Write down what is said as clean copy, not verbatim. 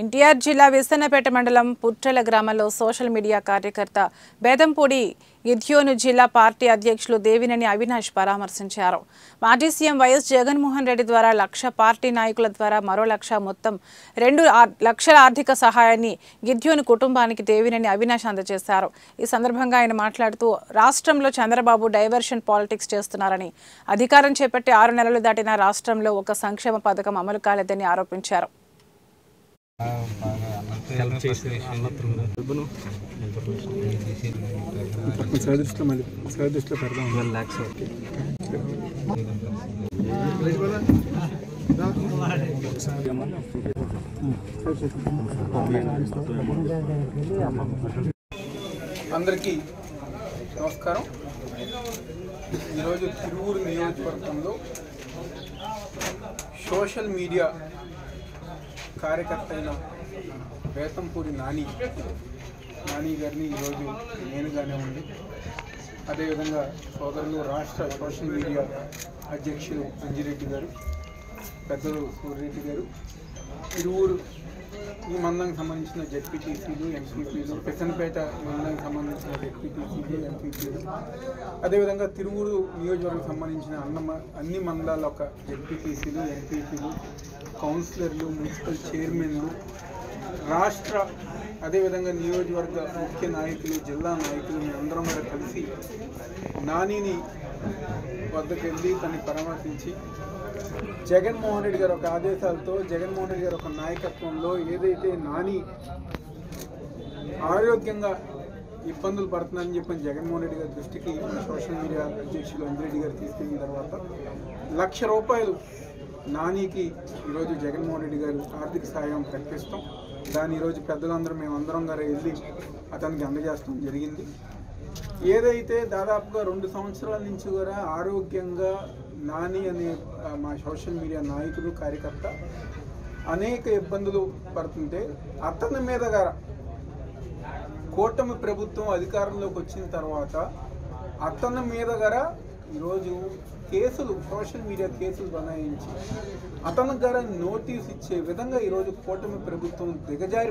ఎన్టీఆర్ జిల్లా విసన్నపేట మండలం పుట్రల గ్రామంలో సోషల్ మీడియా కార్యకర్త బేదంపూడి గిద్యోను జిల్లా పార్టీ అధ్యక్షులు దేవినేని అవినాష్ పరామర్శించారు. మాజీ సీఎం వైఎస్ జగన్మోహన్ రెడ్డి ద్వారా 1,00,000 పార్టీ నాయకుల ద్వారా మరో 1,00,000 మొత్తం 2 లక్షల ఆర్థిక సహాయాన్ని గిద్యోను కుటుంబానికి దేవినేని అవినాష్ అందజేశారు. ఈ సందర్భంగా ఆయన మాట్లాడుతూ రాష్ట్రంలో చంద్రబాబు డైవర్షన్ పాలిటిక్స్ చేస్తున్నారని, అధికారం చేపట్టి 6 నెలలు దాటిన రాష్ట్రంలో ఒక సంక్షేమ పథకం అమలు కాలేదని ఆరోపించారు. అందరికీ నమస్కారం. ఈరోజు తిరువూరు నియోజకవర్గంలో సోషల్ మీడియా కార్యకర్త అయిన బేతంపూడి నాని గారిని ఈరోజు నేనుగానే ఉంది. అదేవిధంగా సోదరులు రాష్ట్ర సోషల్ మీడియా అధ్యక్షులు అంజిరెడ్డి గారు, పెద్దలు సూర్యరెడ్డి గారు, తిరువూరు ఈ మండలానికి సంబంధించిన జెడ్పీటీసీలు, ఎంపీపీలు, పెసనపేట మండలానికి సంబంధించిన జెడ్పీటీసీలు, ఎంపీపీలు, అదేవిధంగా తిరువూరు నియోజకవర్గానికి సంబంధించిన అన్ని మండలాల యొక్క జెడ్పీటీసీలు, ఎంపీపీలు, కౌన్సిలర్లు, మున్సిపల్ చైర్మన్లు, రాష్ట్ర అదేవిధంగా నియోజకవర్గ ముఖ్య నాయకులు, జిల్లా నాయకులు మేమందరం కూడా కలిసి నానిని వద్దకు వెళ్ళి తనని పరామర్శించి జగన్మోహన్ రెడ్డి గారి ఒక ఆదేశాలతో, జగన్మోహన్ రెడ్డి గారి ఒక నాయకత్వంలో ఏదైతే నాని ఆరోగ్యంగా ఇబ్బందులు పడుతున్నారని చెప్పని జగన్మోహన్ రెడ్డి గారి దృష్టికి సోషల్ మీడియా అధ్యక్షులు అంజిరెడ్డి గారు తీసుకెళ్ళిన తర్వాత ₹1,00,000 నానికి ఈరోజు జగన్మోహన్ రెడ్డి గారు ఆర్థిక సాయం ప్రకటిస్తాం. దాన్ని ఈరోజు పెద్దలందరూ మేమందరం గారు వెళ్ళి అతనికి అందజేస్తాం జరిగింది. ఏదైతే దాదాపుగా 2 సంవత్సరాల నుంచి కూడా ఆరోగ్యంగా నాని అనే మా సోషల్ మీడియా నాయకుడు, కార్యకర్త అనేక ఇబ్బందులు పడుతుంటే అతని మీద కూటమి ప్రభుత్వం అధికారంలోకి వచ్చిన తర్వాత అతని మీద ఈరోజు కేసులు, సోషల్ మీడియా కేసులు బనాయించి అతని నోటీస్ ఇచ్చే విధంగా ఈరోజు కూటమి ప్రభుత్వం దిగజారి